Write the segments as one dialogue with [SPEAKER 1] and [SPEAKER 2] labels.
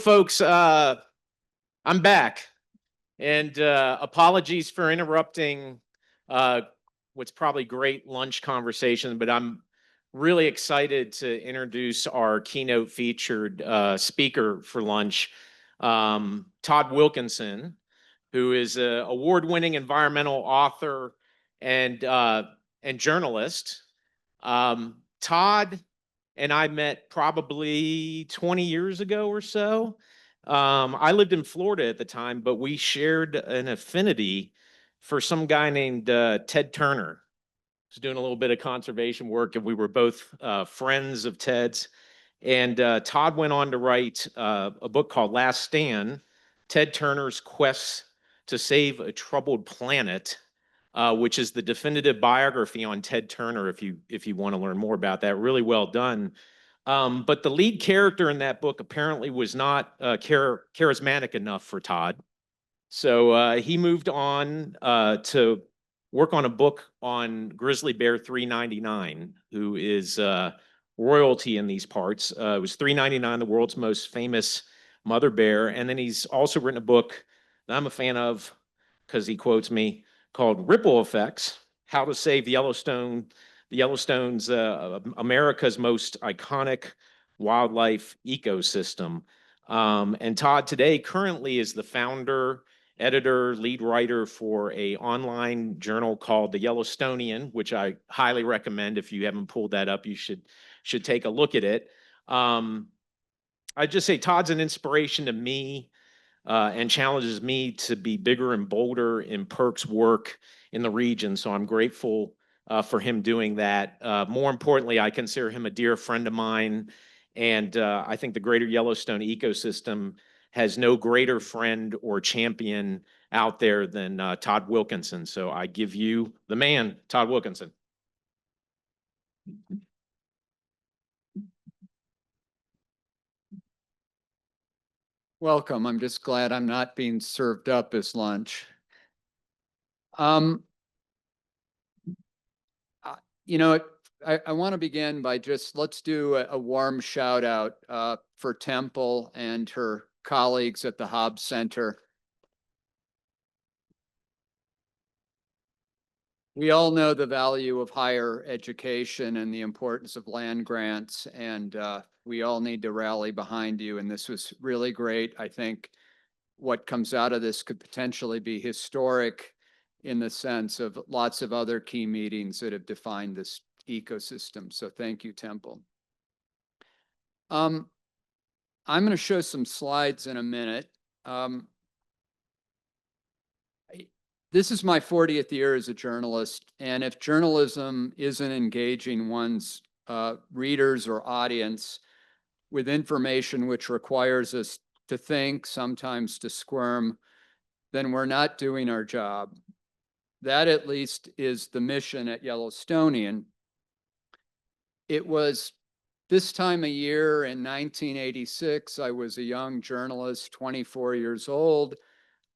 [SPEAKER 1] folks, I'm back, and apologies for interrupting what's probably great lunch conversation, but I'm really excited to introduce our keynote featured speaker for lunch, Todd Wilkinson, who is an award-winning environmental author and journalist. Todd and I met probably 20 years ago or so. I lived in Florida at the time, but we shared an affinity for some guy named Ted Turner. He was doing a little bit of conservation work, and we were both friends of Ted's. And Todd went on to write a book called Last Stand, Ted Turner's Quest to Save a Troubled Planet, which is the definitive biography on Ted Turner, if you want to learn more about that. Really well done. But the lead character in that book apparently was not charismatic enough for Todd. So he moved on to work on a book on Grizzly Bear 399, who is royalty in these parts. It was 399, the world's most famous mother bear. And then he's also written a book that I'm a fan of because he quotes me, called Ripple Effects, How to Save Yellowstone's America's most iconic wildlife ecosystem. And Todd today currently is the founder, editor, lead writer for an online journal called The Yellowstonian, which I highly recommend. If you haven't pulled that up, you should take a look at it. I'd just say Todd's an inspiration to me and challenges me to be bigger and bolder in Perk's work in the region. So I'm grateful for him doing that. More importantly, I consider him a dear friend of mine. And I think the Greater Yellowstone ecosystem has no greater friend or champion out there than Todd Wilkinson. So I give you the man, Todd Wilkinson.
[SPEAKER 2] Welcome. I'm just glad I'm not being served up as lunch. You know, I want to begin by let's do a warm shout out for Temple and her colleagues at the Hobbs Center. We all know the value of higher education and the importance of land grants, and we all need to rally behind you. And this was really great. I think what comes out of this could potentially be historic in the sense of lots of other key meetings that have defined this ecosystem. So thank you, Temple. I'm going to show some slides in a minute. This is my 40th year as a journalist, and if journalism isn't engaging one's readers or audience with information which requires us to think, sometimes to squirm, then we're not doing our job. That at least is the mission at Yellowstonian. It was this time of year in 1986, I was a young journalist, 24 years old.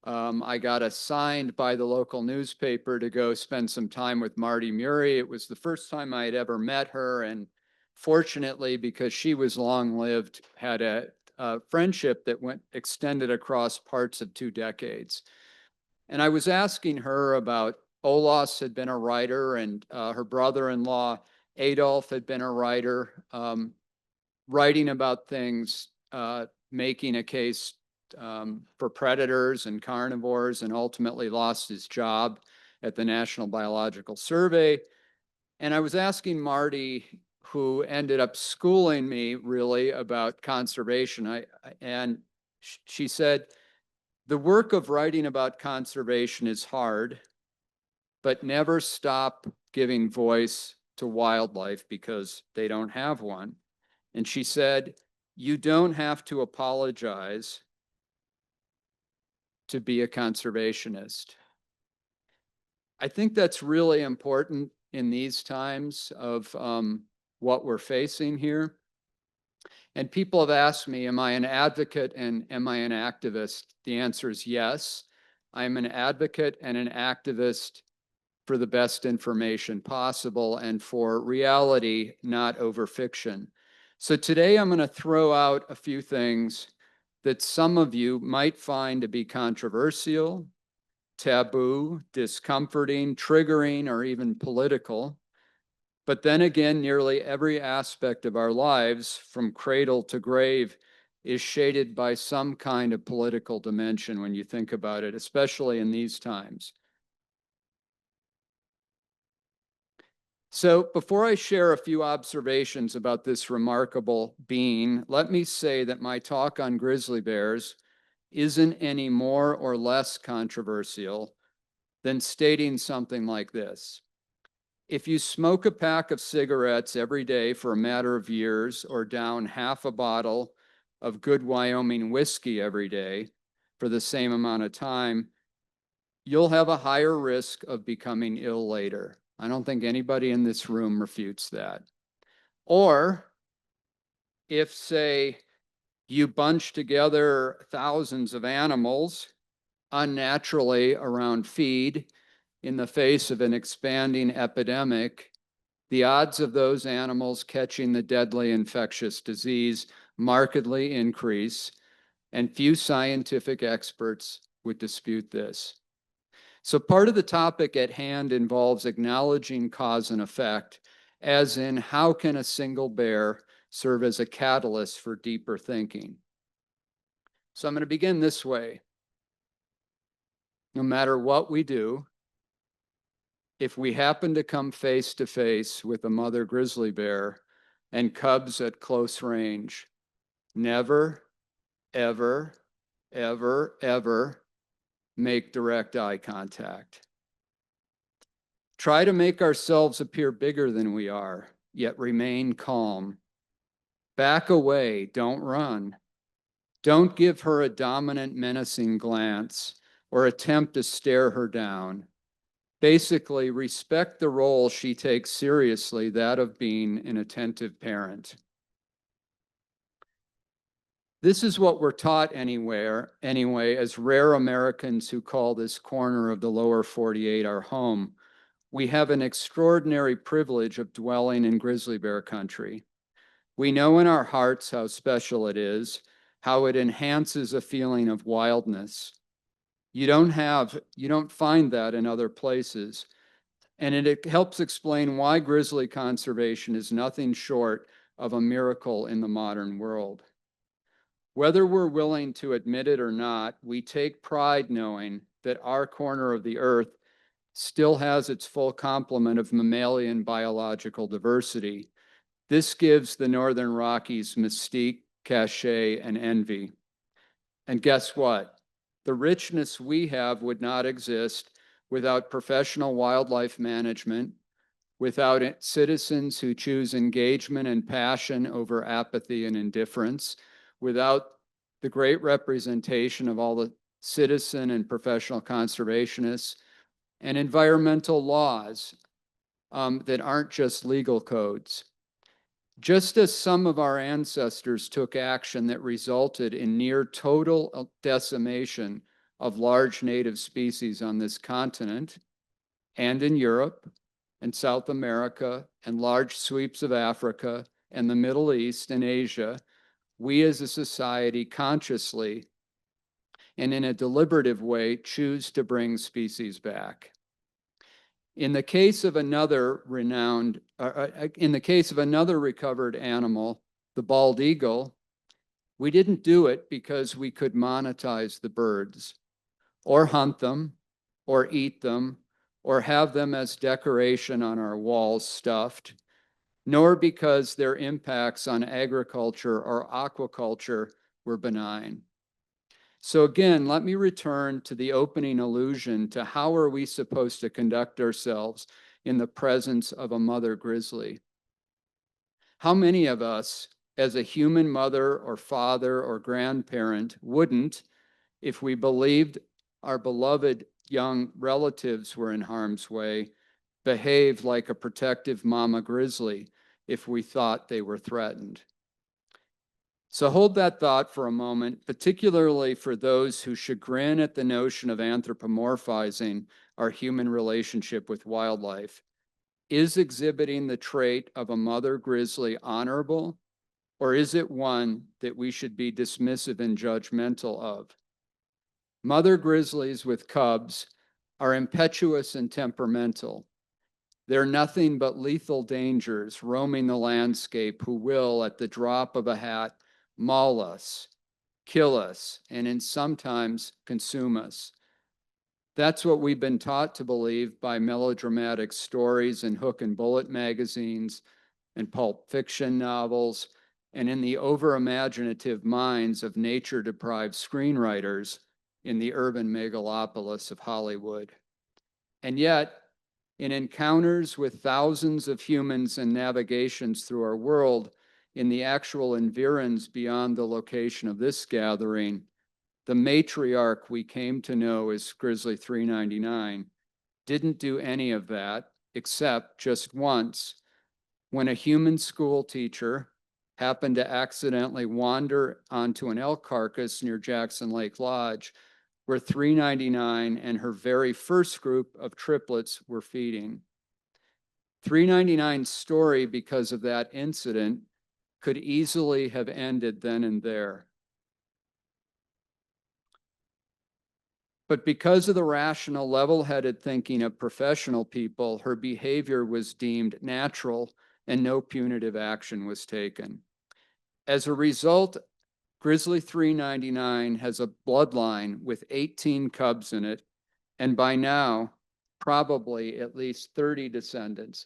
[SPEAKER 2] I got assigned by the local newspaper to go spend some time with Marty Murray. It was the first time I had ever met her, and fortunately, because she was long-lived, had a friendship that extended across parts of 2 decades. And I was asking her about Olas had been a writer, and her brother-in-law Adolf had been a writer, writing about things, making a case for predators and carnivores, and ultimately lost his job at the National Biological Survey. And I was asking Marty, who ended up schooling me really about conservation, and she said, the work of writing about conservation is hard, but never stop giving voice to wildlife because they don't have one. And she said, you don't have to apologize to be a conservationist. I think that's really important in these times of what we're facing here. And people have asked me, am I an advocate and am I an activist? The answer is yes. I'm an advocate and an activist for the best information possible and for reality, not over fiction. So today I'm going to throw out a few things that some of you might find to be controversial, taboo, discomforting, triggering, or even political. But then again, nearly every aspect of our lives, from cradle to grave, is shaded by some kind of political dimension when you think about it, especially in these times. So before I share a few observations about this remarkable being, let me say that my talk on grizzly bears isn't any more or less controversial than stating something like this. If you smoke a pack of cigarettes every day for a matter of years, or down half a bottle of good Wyoming whiskey every day for the same amount of time, you'll have a higher risk of becoming ill later. I don't think anybody in this room refutes that. Or if, say, you bunch together thousands of animals unnaturally around feed in the face of an expanding epidemic, the odds of those animals catching the deadly infectious disease markedly increase, and few scientific experts would dispute this. So part of the topic at hand involves acknowledging cause and effect, as in how can a single bear serve as a catalyst for deeper thinking? So I'm going to begin this way. No matter what we do, if we happen to come face to face with a mother grizzly bear and cubs at close range, never, ever, ever, ever make direct eye contact. Try to make ourselves appear bigger than we are, yet remain calm. Back away, don't run. Don't give her a dominant, menacing glance or attempt to stare her down. Basically, respect the role she takes seriously, that of being an attentive parent. This is what we're taught anyway, as rare Americans who call this corner of the lower 48 our home. We have an extraordinary privilege of dwelling in grizzly bear country. We know in our hearts how special it is, how it enhances a feeling of wildness. You don't find that in other places. And it helps explain why grizzly conservation is nothing short of a miracle in the modern world. Whether we're willing to admit it or not, we take pride knowing that our corner of the earth still has its full complement of mammalian biological diversity. This gives the Northern Rockies mystique, cachet, and envy. And guess what? The richness we have would not exist without professional wildlife management, without citizens who choose engagement and passion over apathy and indifference, without the great representation of all the citizen and professional conservationists, and environmental laws that aren't just legal codes. Just as some of our ancestors took action that resulted in near total decimation of large native species on this continent and in Europe and South America and large sweeps of Africa and the Middle East and Asia, we as a society consciously and in a deliberative way choose to bring species back. In the case of another recovered animal, the bald eagle, we didn't do it because we could monetize the birds, or hunt them, or eat them, or have them as decoration on our walls stuffed, nor because their impacts on agriculture or aquaculture were benign. So again, let me return to the opening allusion to how are we supposed to conduct ourselves in the presence of a mother grizzly? How many of us, as a human mother or father or grandparent, wouldn't, if we believed our beloved young relatives were in harm's way, behave like a protective mama grizzly if we thought they were threatened? So hold that thought for a moment, particularly for those who chagrin at the notion of anthropomorphizing our human relationship with wildlife. Is exhibiting the trait of a mother grizzly honorable or is it one that we should be dismissive and judgmental of? Mother grizzlies with cubs are impetuous and temperamental. They're nothing but lethal dangers roaming the landscape who will, at the drop of a hat, maul us, kill us, and sometimes consume us. That's what we've been taught to believe by melodramatic stories in hook and bullet magazines and pulp fiction novels, and in the over-imaginative minds of nature-deprived screenwriters in the urban megalopolis of Hollywood. And yet, in encounters with thousands of humans and navigations through our world, in the actual environs beyond the location of this gathering, the matriarch we came to know as Grizzly 399 didn't do any of that, except just once, when a human school teacher happened to accidentally wander onto an elk carcass near Jackson Lake Lodge, where 399 and her very first group of triplets were feeding. 399's story, because of that incident, could easily have ended then and there. But because of the rational, level-headed thinking of professional people, her behavior was deemed natural and no punitive action was taken. As a result, Grizzly 399 has a bloodline with 18 cubs in it, and by now, probably at least 30 descendants.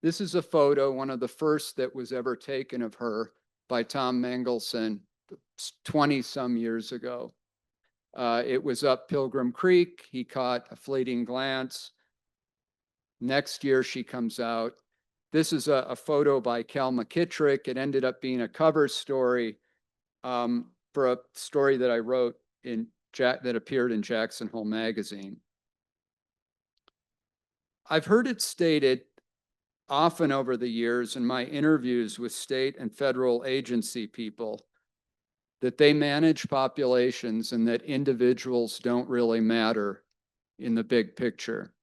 [SPEAKER 2] This is a photo, one of the first that was ever taken of her by Tom Mengelson 20-some years ago. It was up Pilgrim Creek. He caught a fleeting glance. Next year, she comes out. This is a photo by Cal McKittrick. It ended up being a cover story for a story that I wrote that appeared in Jackson Hole magazine. I've heard it stated often over the years in my interviews with state and federal agency people that they manage populations and that individuals don't really matter in the big picture,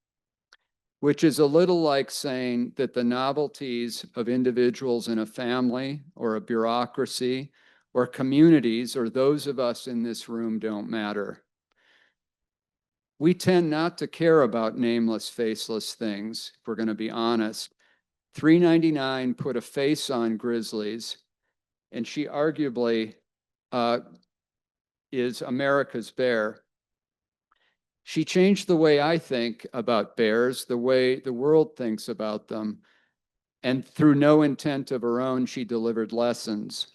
[SPEAKER 2] which is a little like saying that the novelties of individuals in a family or a bureaucracy or communities or those of us in this room don't matter. We tend not to care about nameless, faceless things, if we're going to be honest. 399 put a face on grizzlies, and she arguably is America's bear. She changed the way I think about bears, the way the world thinks about them, and through no intent of her own, she delivered lessons.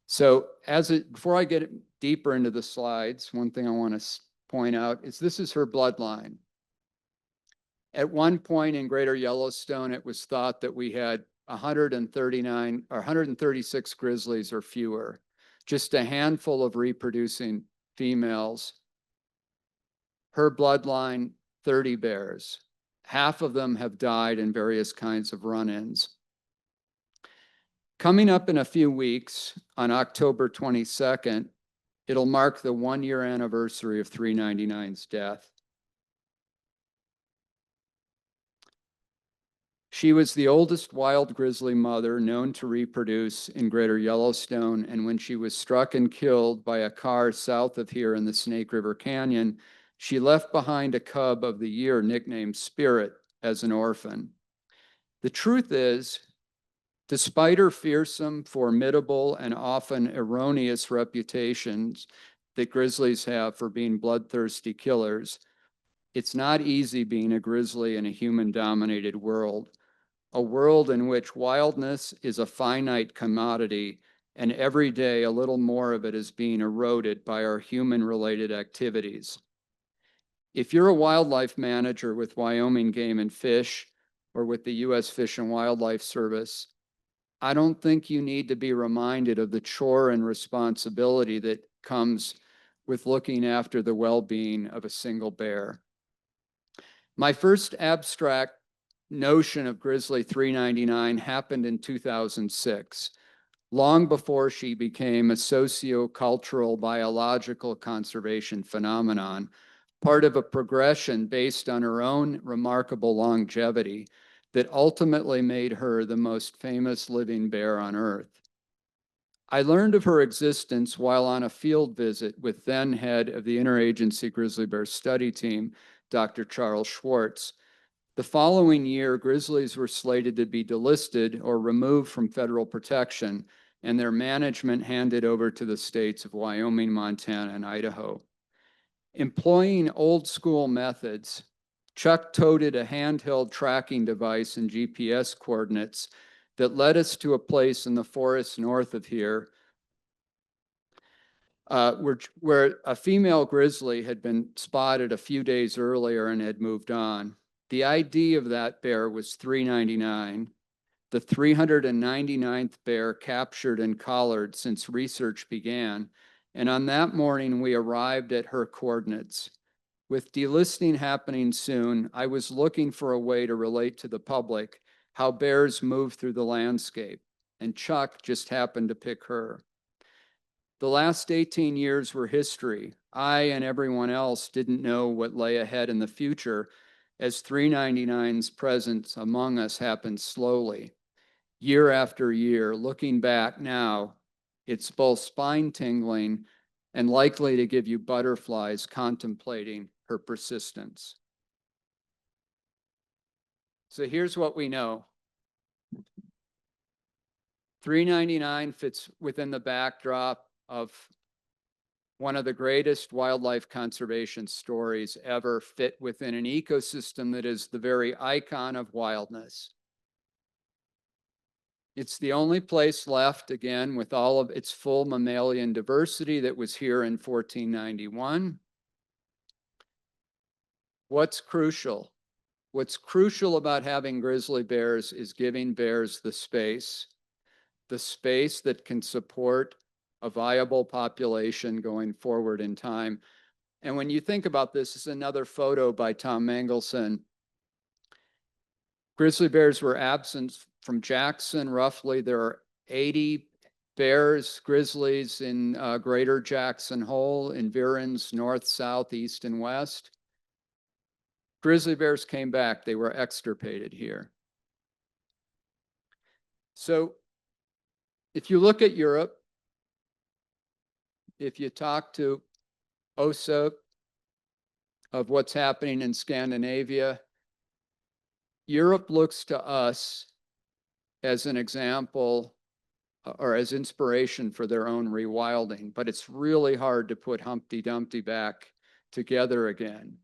[SPEAKER 2] So before I get deeper into the slides, one thing I want to point out is this is her bloodline. At one point in Greater Yellowstone, it was thought that we had 139 or 136 grizzlies or fewer, just a handful of reproducing females. Her bloodline, 30 bears. Half of them have died in various kinds of run-ins. Coming up in a few weeks, on October 22nd, it'll mark the 1-year anniversary of 399's death. She was the oldest wild grizzly mother known to reproduce in Greater Yellowstone, and when she was struck and killed by a car south of here in the Snake River Canyon, she left behind a cub of the year nicknamed Spirit as an orphan. The truth is, despite her fearsome, formidable, and often erroneous reputations that grizzlies have for being bloodthirsty killers, it's not easy being a grizzly in a human-dominated world, a world in which wildness is a finite commodity, and every day a little more of it is being eroded by our human-related activities. If you're a wildlife manager with Wyoming Game and Fish or with the U.S. Fish and Wildlife Service, I don't think you need to be reminded of the chore and responsibility that comes with looking after the well-being of a single bear. My first abstract notion of Grizzly 399 happened in 2006, long before she became a socio-cultural biological conservation phenomenon, part of a progression based on her own remarkable longevity that ultimately made her the most famous living bear on Earth. I learned of her existence while on a field visit with then head of the Interagency Grizzly Bear Study Team, Dr. Charles Schwartz. The following year, grizzlies were slated to be delisted or removed from federal protection, and their management handed over to the states of Wyoming, Montana, and Idaho. Employing old school methods, Chuck toted a handheld tracking device and GPS coordinates that led us to a place in the forest north of here where a female grizzly had been spotted a few days earlier and had moved on. The ID of that bear was 399, the 399th bear captured and collared since research began. And on that morning, we arrived at her coordinates. With delisting happening soon, I was looking for a way to relate to the public how bears move through the landscape, and Chuck just happened to pick her. The last 18 years were history. I and everyone else didn't know what lay ahead in the future, as 399's presence among us happened slowly. Year after year, looking back now, it's both spine-tingling and likely to give you butterflies contemplating her persistence. So here's what we know. 399 fits within the backdrop of one of the greatest wildlife conservation stories ever, fit within an ecosystem that is the very icon of wildness. It's the only place left, again, with all of its full mammalian diversity that was here in 1491. What's crucial? What's crucial about having grizzly bears is giving bears the space that can support a viable population going forward in time. And when you think about this, this is another photo by Tom Mangelson. Grizzly bears were absent from Jackson. Roughly, there are 80 bears, grizzlies in Greater Jackson Hole, in environs north, south, east, and west. Grizzly bears came back. They were extirpated here. So if you look at Europe, if you talk to OSA of what's happening in Scandinavia, Europe looks to us as an example or as inspiration for their own rewilding, but it's really hard to put Humpty Dumpty back together again.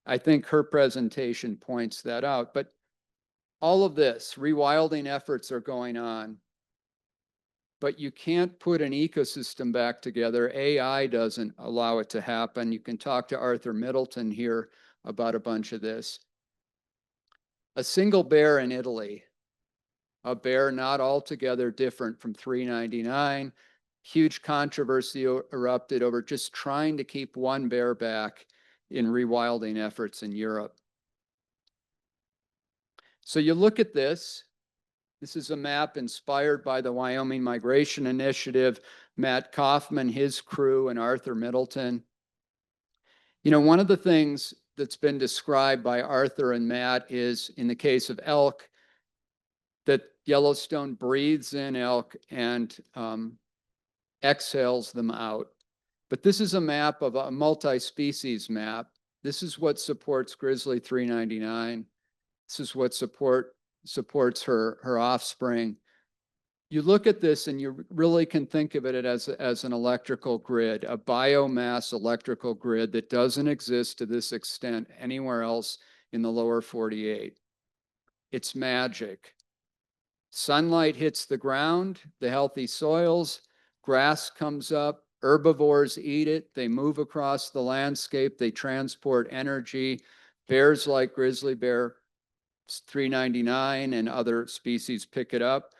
[SPEAKER 2] I think her presentation points that out, but all of this, rewilding efforts are going on, but you can't put an ecosystem back together. AI doesn't allow it to happen. You can talk to Arthur Middleton here about a bunch of this. A single bear in Italy, a bear not altogether different from 399. Huge controversy erupted over just trying to keep one bear back in rewilding efforts in Europe. So you look at this. This is a map inspired by the Wyoming Migration Initiative, Matt Kaufman, his crew, and Arthur Middleton. You know, one of the things that's been described by Arthur and Matt is, in the case of elk, that Yellowstone breathes in elk and exhales them out. But this is a map of a multi-species map. This is what supports Grizzly 399. This is what supports her offspring. You look at this and you really can think of it as an electrical grid, a biomass electrical grid that doesn't exist to this extent anywhere else in the lower 48. It's magic. Sunlight hits the ground, the healthy soils, grass comes up, herbivores eat it, they move across the landscape, they transport energy. Bears like grizzly bear 399 and other species pick it up.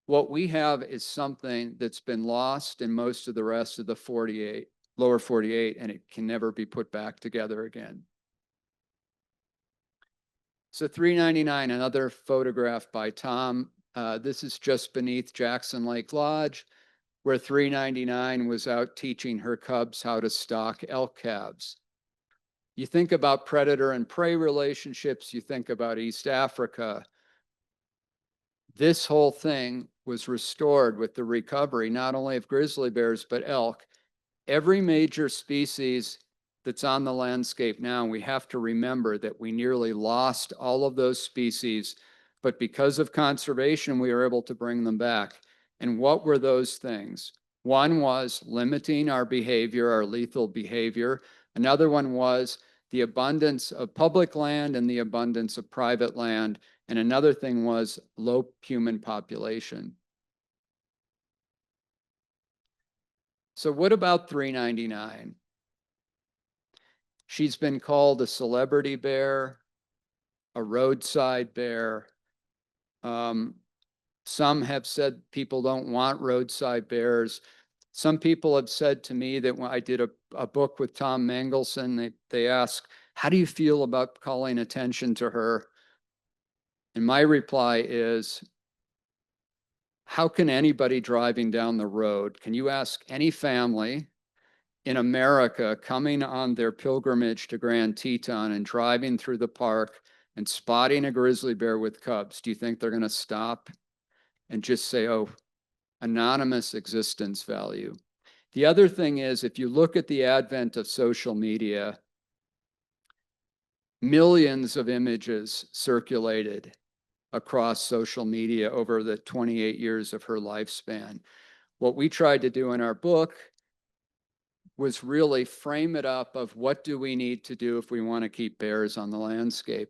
[SPEAKER 2] What we have is something that's been lost in most of the rest of the lower 48, and it can never be put back together again. So 399, another photograph by Tom. This is just beneath Jackson Lake Lodge, where 399 was out teaching her cubs how to stalk elk calves. You think about predator and prey relationships, you think about East Africa. this whole thing was restored with the recovery, not only of grizzly bears, but elk. Every major species that's on the landscape now, we have to remember that we nearly lost all of those species, but because of conservation, we were able to bring them back. And what were those things? One was limiting our behavior, our lethal behavior. Another one was the abundance of public land and the abundance of private land. And another thing was low human population. So what about 399? She's been called a celebrity bear, a roadside bear. Some have said people don't want roadside bears. Some people have said to me that when I did a book with Tom Mangelson, they asked, how do you feel about calling attention to her? And my reply is, how can anybody driving down the road, can you ask any family in America coming on their pilgrimage to Grand Teton and driving through the park and spotting a grizzly bear with cubs, do you think they're going to stop and just say, oh, anonymous existence value? The other thing is, if you look at the advent of social media, millions of images circulated across social media over the 28 years of her lifespan. What we tried to do in our book was really frame it up of what do we need to do if we want to keep bears on the landscape.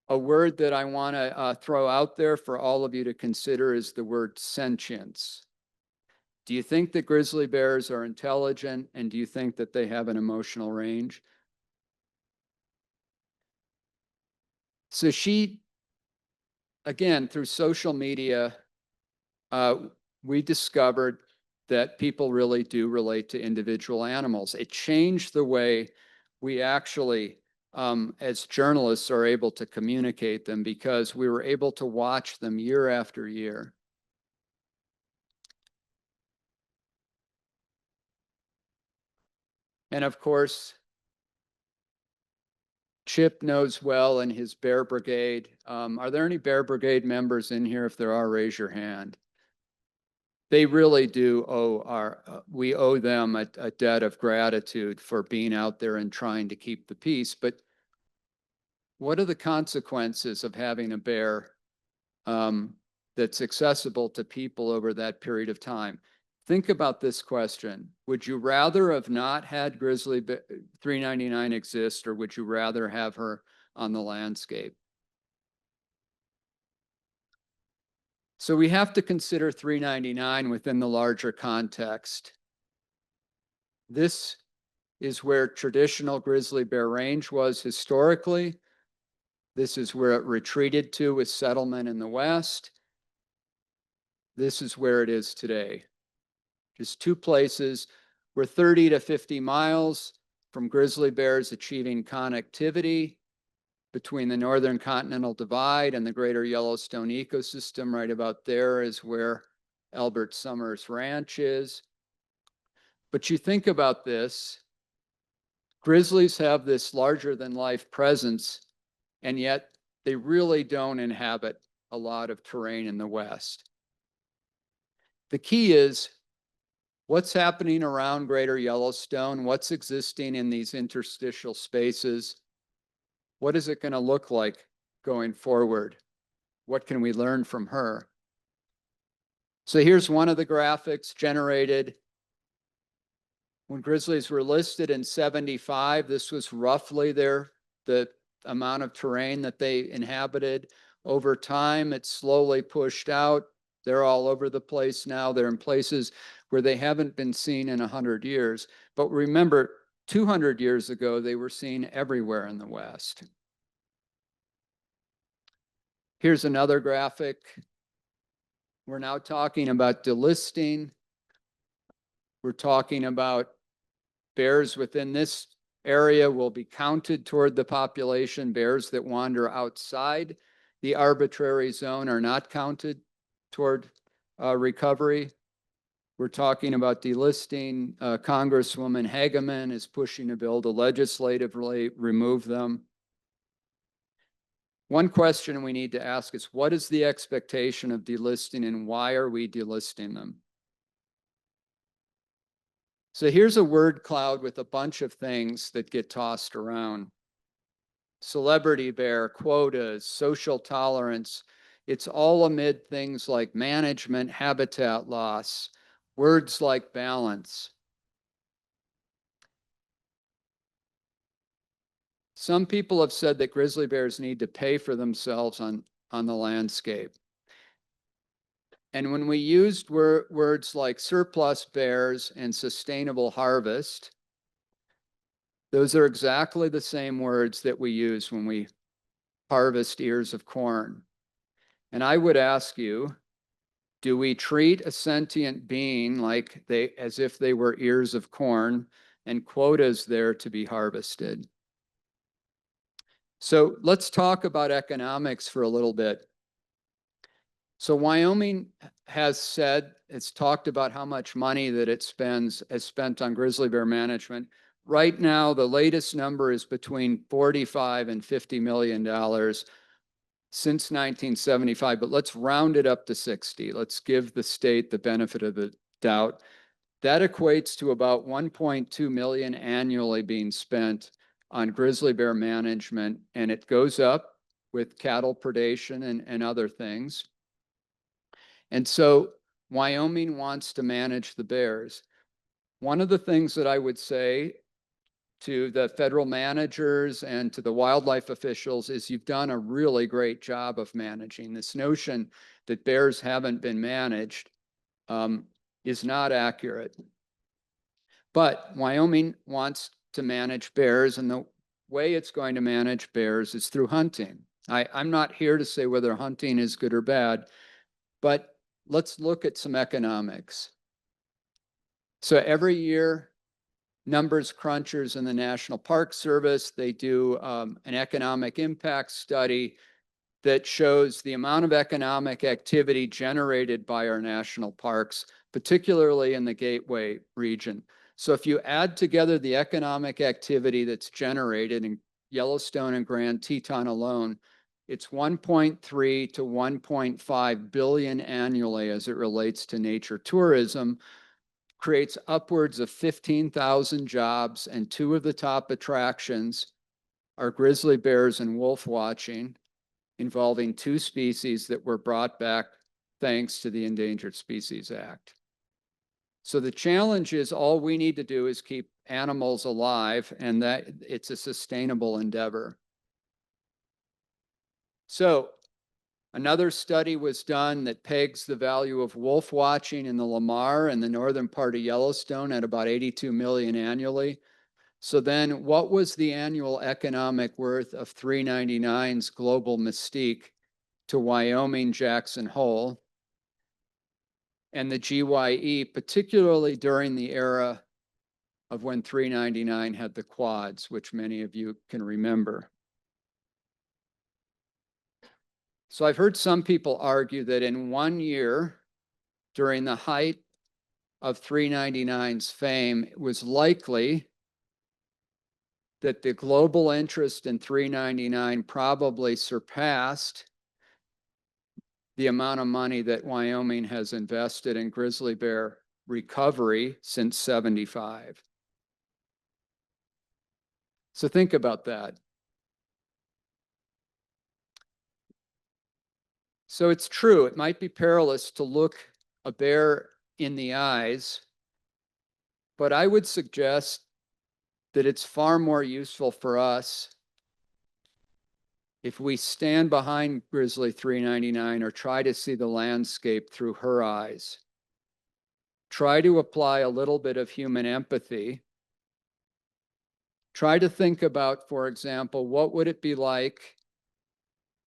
[SPEAKER 2] A word that I want to throw out there for all of you to consider is the word sentience. Do you think that grizzly bears are intelligent, and do you think that they have an emotional range? So she, again, through social media, we discovered that people really do relate to individual animals. It changed the way we actually, as journalists, are able to communicate them, because we were able to watch them year after year. And of course, Chip knows well in his Bear Brigade. Are there any Bear Brigade members in here? If there are, raise your hand. They really do owe we owe them a debt of gratitude for being out there and trying to keep the peace. But what are the consequences of having a bear that's accessible to people over that period of time? Think about this question. Would you rather have not had Grizzly 399 exist, or would you rather have her on the landscape? So we have to consider 399 within the larger context. This is where traditional grizzly bear range was historically. This is where it retreated to with settlement in the West. This is where it is today. Just two places. We're 30 to 50 miles from grizzly bears achieving connectivity between the Northern Continental Divide and the Greater Yellowstone ecosystem. Right about there is where Albert Summers Ranch is. But you think about this, grizzlies have this larger than life presence, and yet they really don't inhabit a lot of terrain in the West. The key is what's happening around Greater Yellowstone, what's existing in these interstitial spaces. What is it going to look like going forward? What can we learn from her? So here's one of the graphics generated when grizzlies were listed in 75. This was roughly the amount of terrain that they inhabited. Over time, it's slowly pushed out. They're all over the place now. They're in places where they haven't been seen in 100 years. But remember, 200 years ago, they were seen everywhere in the West. Here's another graphic. We're now talking about delisting. We're talking about bears within this area will be counted toward the population. Bears that wander outside the arbitrary zone are not counted toward recovery. We're talking about delisting. Congresswoman Hageman is pushing a bill to legislatively remove them. One question we need to ask is, what is the expectation of delisting and why are we delisting them? So here's a word cloud with a bunch of things that get tossed around. Celebrity bear, quotas, social tolerance. It's all amid things like management, habitat loss, words like balance. Some people have said that grizzly bears need to pay for themselves on the landscape. And when we used words like surplus bears and sustainable harvest, those are exactly the same words that we use when we harvest ears of corn. And I would ask you, do we treat a sentient being as if they were ears of corn and quotas there to be harvested? So let's talk about economics for a little bit. So Wyoming has said, it's talked about how much money that it has spent on grizzly bear management. Right now, the latest number is between $45 and $50 million since 1975, but let's round it up to 60. Let's give the state the benefit of the doubt. That equates to about 1.2 million annually being spent on grizzly bear management, and it goes up with cattle predation and other things. And so Wyoming wants to manage the bears. One of the things that I would say to the federal managers and to the wildlife officials is you've done a really great job of managing. This notion that bears haven't been managed is not accurate. But Wyoming wants to manage bears, and the way it's going to manage bears is through hunting. I'm not here to say whether hunting is good or bad, but let's look at some economics. So every year, numbers crunchers in the National Park Service, they do an economic impact study that shows the amount of economic activity generated by our national parks, particularly in the Gateway region. So if you add together the economic activity that's generated in Yellowstone and Grand Teton alone, it's 1.3 to 1.5 billion annually as it relates to nature tourism, creates upwards of 15,000 jobs, and two of the top attractions are grizzly bears and wolf watching, involving two species that were brought back thanks to the Endangered Species Act. So the challenge is all we need to do is keep animals alive, and that it's a sustainable endeavor. So another study was done that pegs the value of wolf watching in the Lamar and the northern part of Yellowstone at about 82 million annually. So then what was the annual economic worth of 399's global mystique to Wyoming, Jackson Hole, and the GYE, particularly during the era of when 399 had the quads, which many of you can remember? So I've heard some people argue that in 1 year, during the height of 399's fame, it was likely that the global interest in 399 probably surpassed the amount of money that Wyoming has invested in grizzly bear recovery since '75. So think about that. So it's true, it might be perilous to look a bear in the eyes, but I would suggest that it's far more useful for us if we stand behind Grizzly 399 or try to see the landscape through her eyes. Try to apply a little bit of human empathy. Try to think about, for example, what would it be like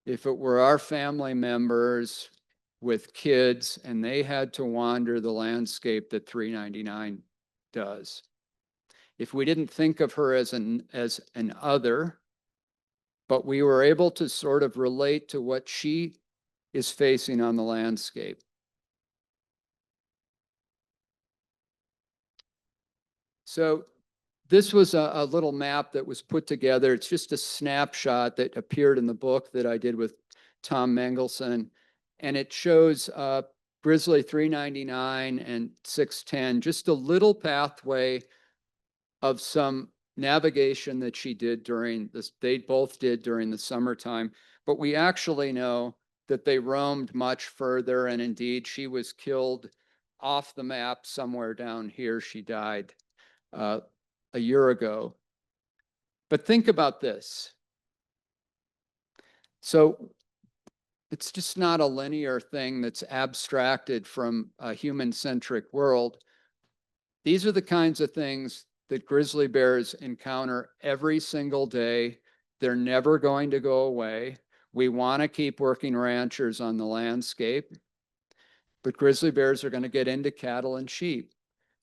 [SPEAKER 2] if it were our family members with kids and they had to wander the landscape that 399 does? If we didn't think of her as an other, but we were able to sort of relate to what she is facing on the landscape. So This was a little map that was put together. It's just a snapshot that appeared in the book that I did with Tom Mengelson. And it shows Grizzly 399 and 610, just a little pathway of some navigation that she did during this, they both did during the summertime. But we actually know that they roamed much further. And indeed, she was killed off the map somewhere down here. She died a year ago. But think about this. So it's just not a linear thing that's abstracted from a human-centric world. These are the kinds of things that grizzly bears encounter every single day. They're never going to go away. We want to keep working ranchers on the landscape, but grizzly bears are going to get into cattle and sheep.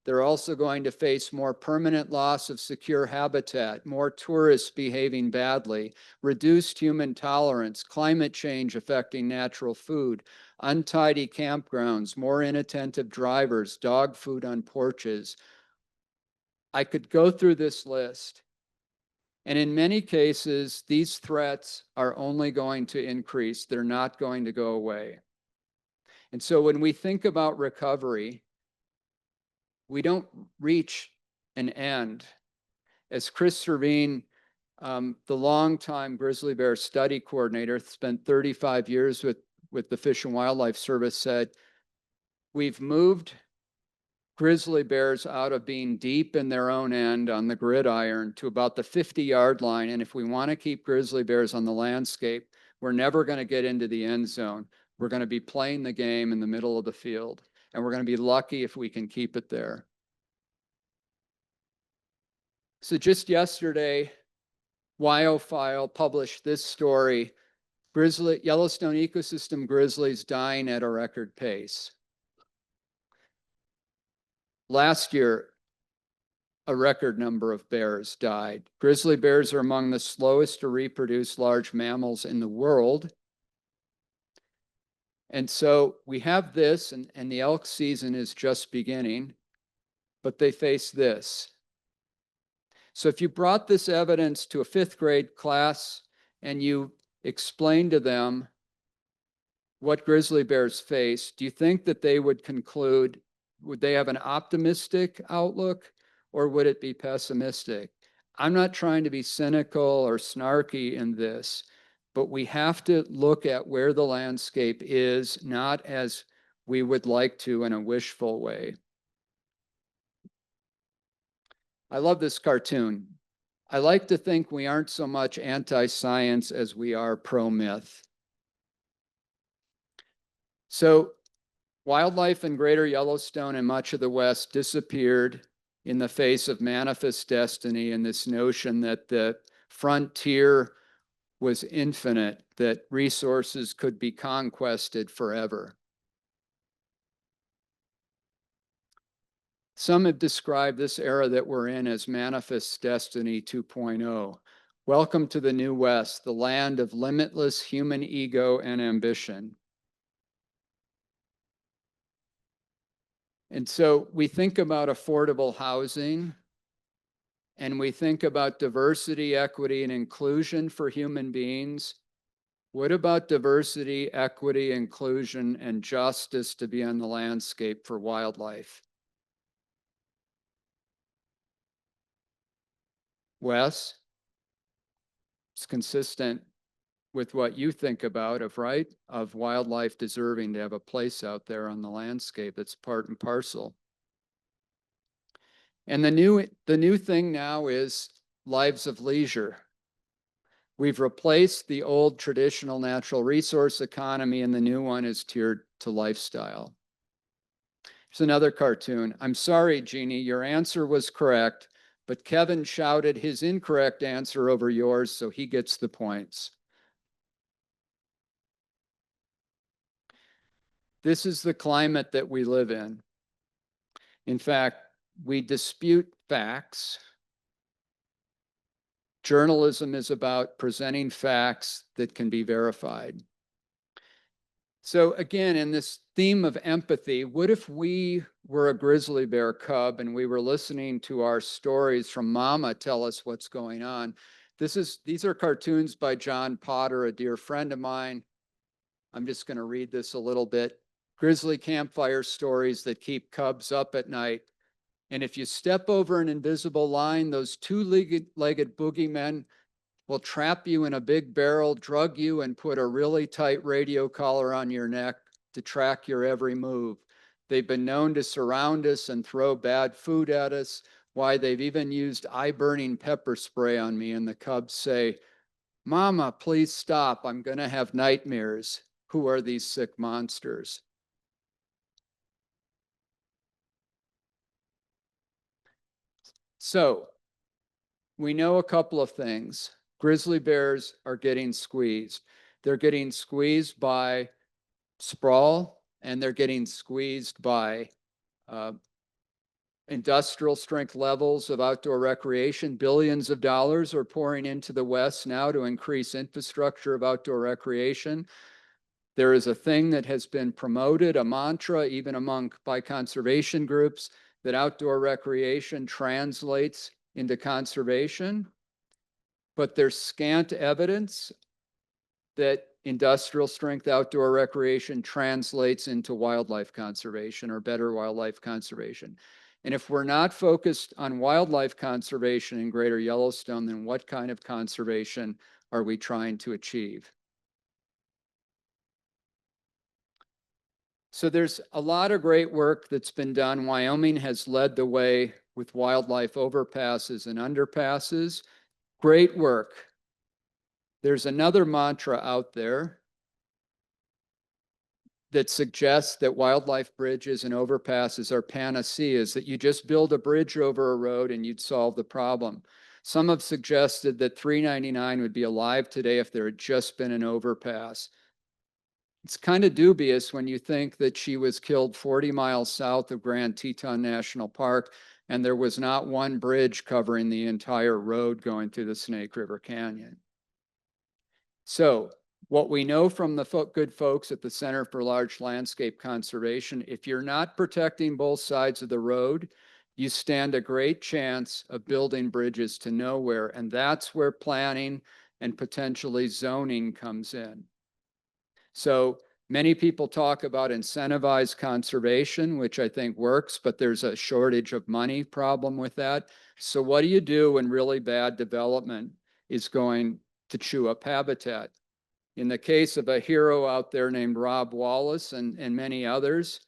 [SPEAKER 2] They're also going to face more permanent loss of secure habitat, more tourists behaving badly, reduced human tolerance, climate change affecting natural food, untidy campgrounds, more inattentive drivers, dog food on porches. I could go through this list. And in many cases, these threats are only going to increase. They're not going to go away. And so when we think about recovery, we don't reach an end. As Chris Servine, the longtime grizzly bear study coordinator, spent 35 years with the Fish and Wildlife Service, said, we've moved grizzly bears out of being deep in their own end on the gridiron to about the 50-yard line. And if we want to keep grizzly bears on the landscape, we're never going to get into the end zone. We're going to be playing the game in the middle of the field. And we're going to be lucky if we can keep it there. So just yesterday, WyoFile published this story, Yellowstone ecosystem grizzlies dying at a record pace. Last year, a record number of bears died. Grizzly bears are among the slowest to reproduce large mammals in the world. And so we have this, and the elk season is just beginning, but they face this. So if you brought this evidence to a 5th grade class and you explained to them what grizzly bears face, do you think that they would conclude, would they have an optimistic outlook or would it be pessimistic? I'm not trying to be cynical or snarky in this, but we have to look at where the landscape is, not as we would like to in a wishful way. I love this cartoon. I like to think we aren't so much anti-science as we are pro-myth. So wildlife in Greater Yellowstone and much of the West disappeared in the face of manifest destiny and this notion that the frontier was infinite, that resources could be conquested forever. Some have described this era that we're in as manifest destiny 2.0. Welcome to the New West, the land of limitless human ego and ambition. And so we think about affordable housing, and we think about diversity, equity, and inclusion for human beings. What about diversity, equity, inclusion, and justice to be on the landscape for wildlife? Wes, it's consistent with what you think about of wildlife deserving to have a place out there on the landscape. It's part and parcel. And the new thing now is lives of leisure. We've replaced the old traditional natural resource economy, and the new one is tiered to lifestyle. Here's another cartoon. I'm sorry, Jeannie, your answer was correct, but Kevin shouted his incorrect answer over yours, so he gets the points. This is the climate that we live in. In fact, we dispute facts. Journalism is about presenting facts that can be verified. So again, in this theme of empathy, what if we were a grizzly bear cub and we were listening to our stories from mama tell us what's going on? These are cartoons by John Potter, a dear friend of mine. I'm just going to read this a little bit. Grizzly campfire stories that keep cubs up at night. And if you step over an invisible line, those two-legged boogeymen will trap you in a big barrel, drug you, and put a really tight radio collar on your neck to track your every move. They've been known to surround us and throw bad food at us. Why, they've even used eye-burning pepper spray on me, and the cubs say, "Mama, please stop. I'm going to have nightmares. Who are these sick monsters?" So, we know a couple of things. Grizzly bears are getting squeezed. They're getting squeezed by sprawl, and they're getting squeezed by industrial strength levels of outdoor recreation. Billions of dollars are pouring into the West now to increase infrastructure of outdoor recreation. There is a thing that has been promoted, a mantra, even by conservation groups, that outdoor recreation translates into conservation. But there's scant evidence that industrial strength outdoor recreation translates into wildlife conservation or better wildlife conservation. And if we're not focused on wildlife conservation in Greater Yellowstone, then what kind of conservation are we trying to achieve? So there's a lot of great work that's been done. Wyoming has led the way with wildlife overpasses and underpasses. Great work. There's another mantra out there that suggests that wildlife bridges and overpasses are panaceas, that you just build a bridge over a road and you'd solve the problem. Some have suggested that 399 would be alive today if there had just been an overpass. It's kind of dubious when you think that she was killed 40 miles south of Grand Teton National Park, and there was not one bridge covering the entire road going through the Snake River Canyon. So what we know from the good folks at the Center for Large Landscape Conservation, if you're not protecting both sides of the road, you stand a great chance of building bridges to nowhere. And that's where planning and potentially zoning comes in. So many people talk about incentivized conservation, which I think works, but there's a shortage of money problem with that. So what do you do when really bad development is going to chew up habitat? In the case of a hero out there named Rob Wallace and many others,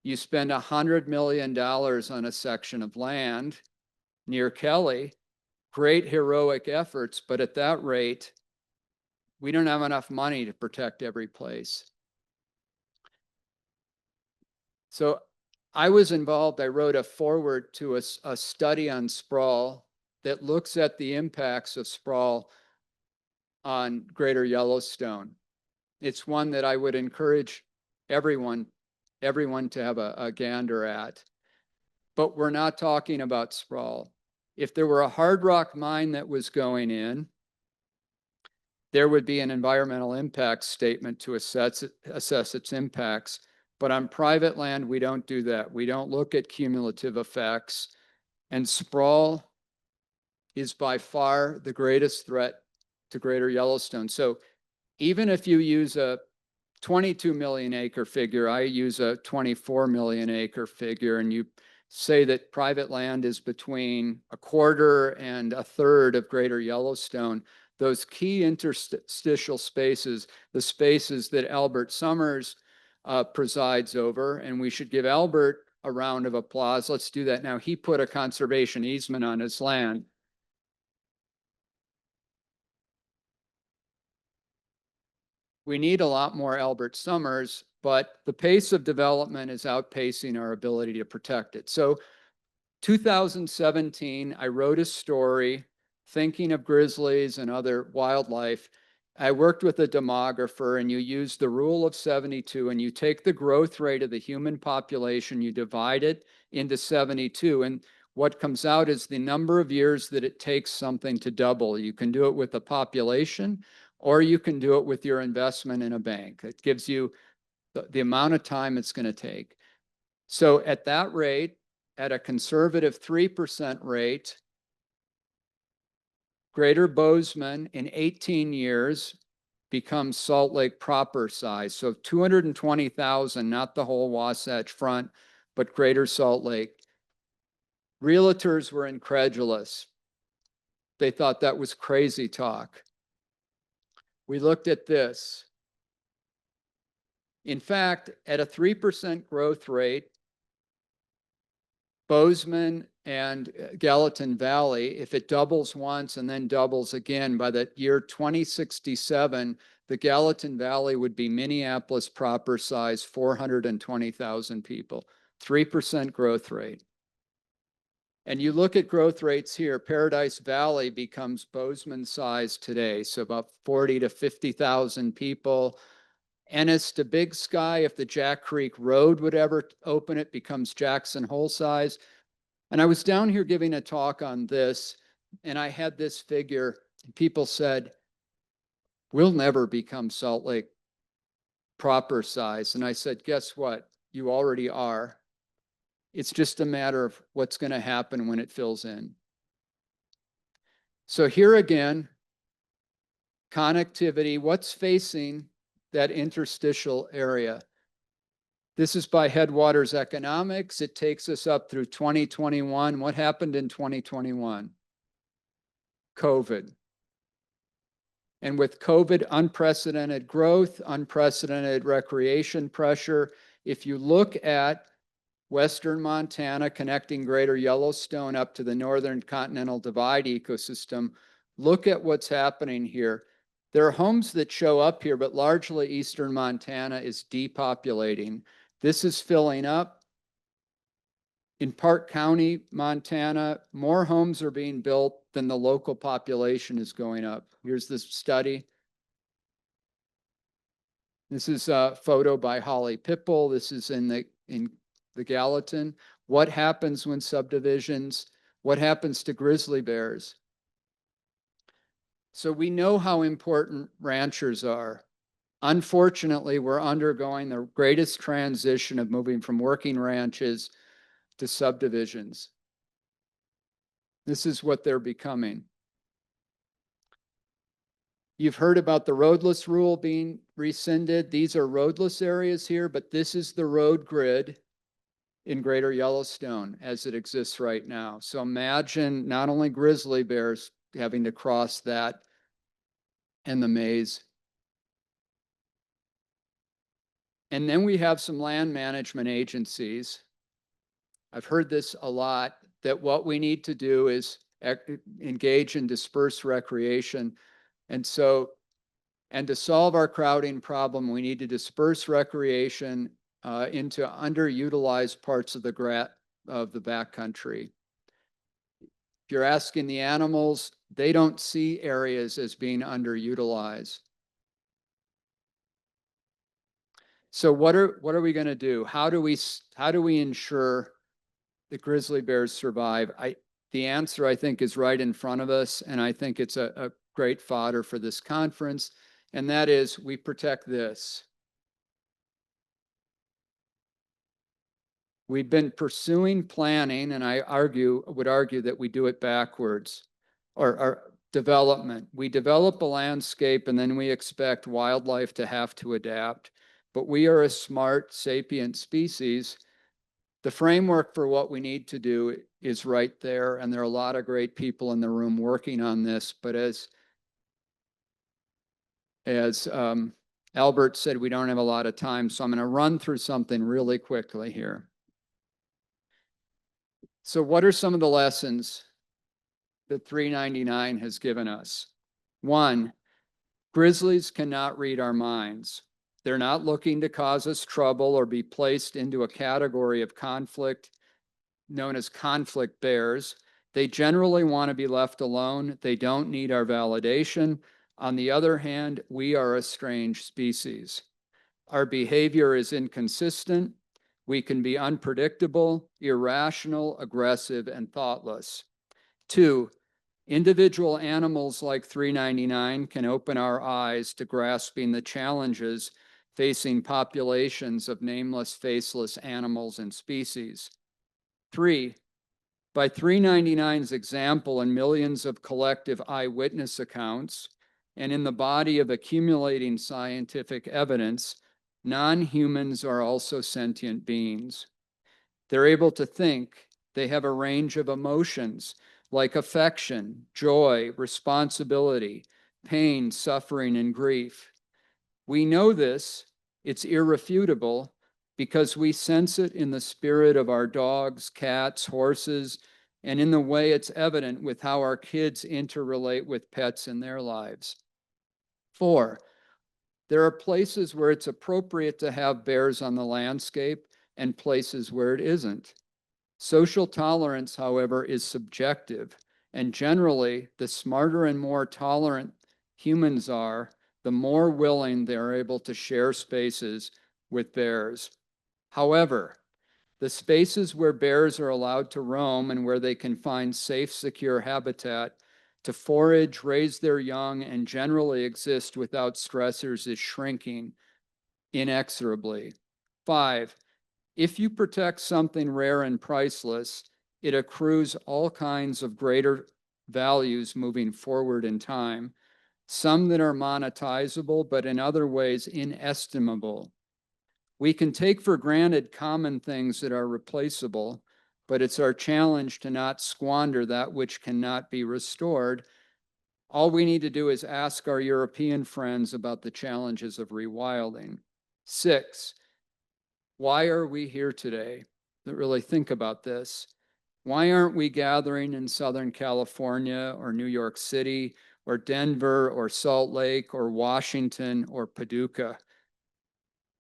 [SPEAKER 2] you spend $100 million on a section of land near Kelly, great heroic efforts, but at that rate, we don't have enough money to protect every place. So I was involved, I wrote a foreword to a study on sprawl that looks at the impacts of sprawl on Greater Yellowstone. It's one that I would encourage everyone to have a gander at. But we're not talking about sprawl. If there were a hard rock mine that was going in, there would be an environmental impact statement to assess its impacts. But on private land, we don't do that. We don't look at cumulative effects. And sprawl is by far the greatest threat to Greater Yellowstone. So even if you use a 22 million acre figure, I use a 24 million acre figure, and you say that private land is between a quarter and a third of Greater Yellowstone, those key interstitial spaces, the spaces that Albert Summers presides over, and we should give Albert a round of applause. Let's do that now. He put a conservation easement on his land. We need a lot more Albert Summers, but the pace of development is outpacing our ability to protect it. So 2017, I wrote a story thinking of grizzlies and other wildlife. I worked with a demographer, and you use the rule of 72, and you take the growth rate of the human population, you divide it into 72, and what comes out is the number of years that it takes something to double. You can do it with the population, or you can do it with your investment in a bank. It gives you the amount of time it's going to take. So at that rate, at a conservative 3% rate, Greater Bozeman in 18 years becomes Salt Lake proper size. So 220,000, not the whole Wasatch Front, but Greater Salt Lake. Realtors were incredulous. They thought that was crazy talk. We looked at this. In fact, at a 3% growth rate, Bozeman and Gallatin Valley, if it doubles once and then doubles again, by the year 2067, the Gallatin Valley would be Minneapolis proper size, 420,000 people, 3% growth rate. And you look at growth rates here, Paradise Valley becomes Bozeman size today, so about 40 to 50,000 people. Ennis to Big Sky, if the Jack Creek Road would ever open, it becomes Jackson Hole size. And I was down here giving a talk on this, and I had this figure, and people said, we'll never become Salt Lake proper size. And I said, guess what? You already are. It's just a matter of what's going to happen when it fills in. So here again, connectivity, what's facing that interstitial area? This is by Headwaters Economics. It takes us up through 2021. What happened in 2021? COVID. And with COVID, unprecedented growth, unprecedented recreation pressure. If you look at Western Montana connecting Greater Yellowstone up to the Northern Continental Divide ecosystem, look at what's happening here. There are homes that show up here, but largely Eastern Montana is depopulating. This is filling up. In Park County, Montana, more homes are being built than the local population is going up. Here's this study. This is a photo by Holly Pipple. This is in the Gallatin. What happens when subdivisions? What happens to grizzly bears? So we know how important ranchers are. Unfortunately, we're undergoing the greatest transition of moving from working ranches to subdivisions. This is what they're becoming. You've heard about the roadless rule being rescinded. These are roadless areas here, but this is the road grid in Greater Yellowstone as it exists right now. So imagine not only grizzly bears having to cross that and the maze. And then we have some land management agencies. I've heard this a lot, that what we need to do is engage in dispersed recreation. And to solve our crowding problem, we need to disperse recreation into underutilized parts of the backcountry. If you're asking the animals, they don't see areas as being underutilized. So what are we going to do? How do we ensure that grizzly bears survive? The answer, I think, is right in front of us, and I think it's a great fodder for this conference, and that is we protect this. We've been pursuing planning, and I would argue that we do it backwards, or development. We develop a landscape, and then we expect wildlife to have to adapt. But we are a smart, sapient species. The framework for what we need to do is right there, and there are a lot of great people in the room working on this. But as Albert said, we don't have a lot of time, so I'm going to run through something really quickly here. So what are some of the lessons that 399 has given us? One, grizzlies cannot read our minds. They're not looking to cause us trouble or be placed into a category of conflict known as conflict bears. They generally want to be left alone. They don't need our validation. On the other hand, we are a strange species. Our behavior is inconsistent. We can be unpredictable, irrational, aggressive, and thoughtless. Two, individual animals like 399 can open our eyes to grasping the challenges facing populations of nameless, faceless animals and species. 3, by 399's example and millions of collective eyewitness accounts, and in the body of accumulating scientific evidence, non-humans are also sentient beings. They're able to think. They have a range of emotions like affection, joy, responsibility, pain, suffering, and grief. We know this, it's irrefutable, because we sense it in the spirit of our dogs, cats, horses, and in the way it's evident with how our kids interrelate with pets in their lives. 4, there are places where it's appropriate to have bears on the landscape and places where it isn't. Social tolerance, however, is subjective, and generally, the smarter and more tolerant humans are, the more willing they're able to share spaces with bears. However, the spaces where bears are allowed to roam and where they can find safe, secure habitat to forage, raise their young, and generally exist without stressors is shrinking inexorably. 5, if you protect something rare and priceless, it accrues all kinds of greater values moving forward in time, some that are monetizable, but in other ways inestimable. We can take for granted common things that are replaceable, but it's our challenge to not squander that which cannot be restored. All we need to do is ask our European friends about the challenges of rewilding. 6, why are we here today? Really think about this. Why aren't we gathering in Southern California or New York City or Denver or Salt Lake or Washington or Paducah?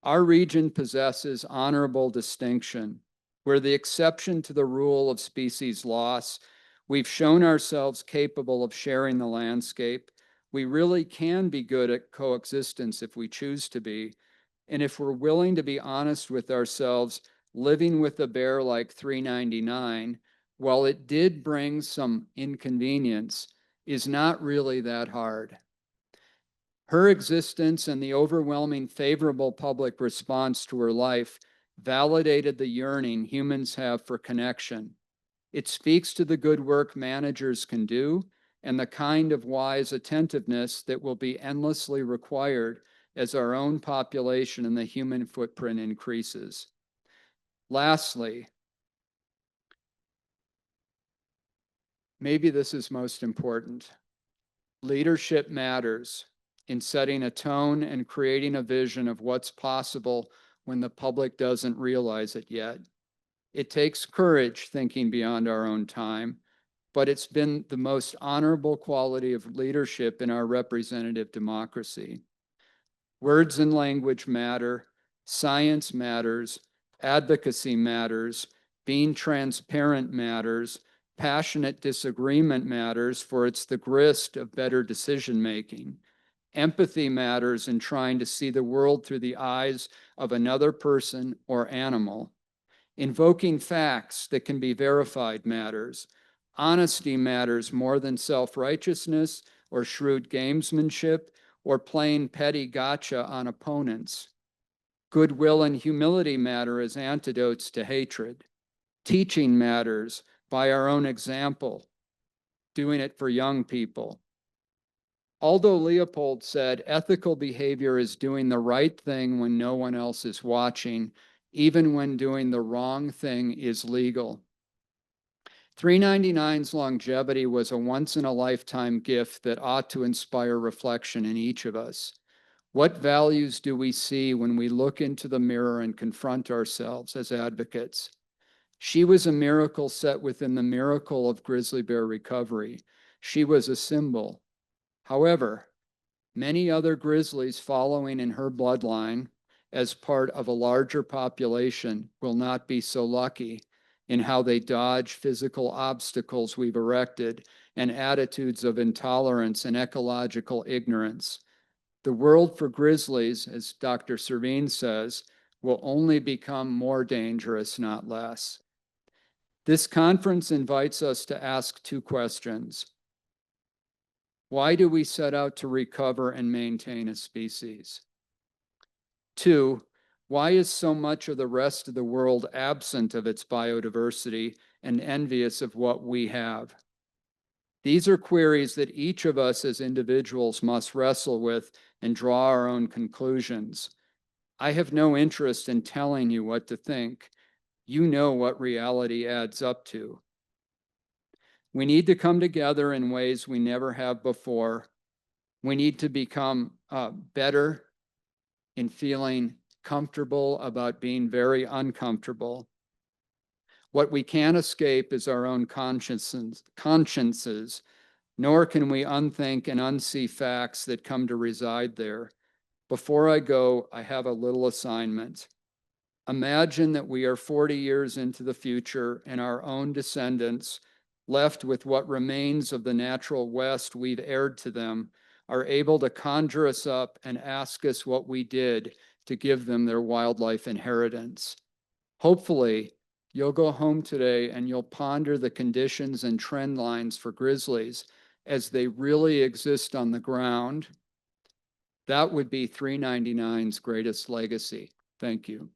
[SPEAKER 2] Our region possesses honorable distinction. We're the exception to the rule of species loss. We've shown ourselves capable of sharing the landscape. We really can be good at coexistence if we choose to be. And if we're willing to be honest with ourselves, living with a bear like 399, while it did bring some inconvenience, is not really that hard. Her existence and the overwhelming favorable public response to her life validated the yearning humans have for connection. It speaks to the good work managers can do and the kind of wise attentiveness that will be endlessly required as our own population and the human footprint increases. Lastly, maybe this is most important. Leadership matters in setting a tone and creating a vision of what's possible when the public doesn't realize it yet. It takes courage thinking beyond our own time, but it's been the most honorable quality of leadership in our representative democracy. Words and language matter, science matters, advocacy matters, being transparent matters, passionate disagreement matters, for it's the grist of better decision-making. Empathy matters in trying to see the world through the eyes of another person or animal. Invoking facts that can be verified matters. Honesty matters more than self-righteousness or shrewd gamesmanship or playing petty gotcha on opponents. Goodwill and humility matter as antidotes to hatred. Teaching matters by our own example, doing it for young people. Aldo Leopold said, ethical behavior is doing the right thing when no one else is watching, even when doing the wrong thing is legal. 399's longevity was a once-in-a-lifetime gift that ought to inspire reflection in each of us. What values do we see when we look into the mirror and confront ourselves as advocates? She was a miracle set within the miracle of grizzly bear recovery. She was a symbol. However, many other grizzlies following in her bloodline as part of a larger population will not be so lucky in how they dodge physical obstacles we've erected and attitudes of intolerance and ecological ignorance. The world for grizzlies, as Dr. Servine says, will only become more dangerous, not less. This conference invites us to ask 2 questions. Why do we set out to recover and maintain a species? 2, why is so much of the rest of the world absent of its biodiversity and envious of what we have? These are queries that each of us as individuals must wrestle with and draw our own conclusions. I have no interest in telling you what to think. You know what reality adds up to. We need to come together in ways we never have before. We need to become better in feeling comfortable about being very uncomfortable. What we can't escape is our own consciences, nor can we unthink and unsee facts that come to reside there. Before I go, I have a little assignment. Imagine that we are 40 years into the future and our own descendants, left with what remains of the natural West we've heired to them, are able to conjure us up and ask us what we did to give them their wildlife inheritance. Hopefully, you'll go home today and you'll ponder the conditions and trend lines for grizzlies as they really exist on the ground. That would be 399's greatest legacy. Thank you.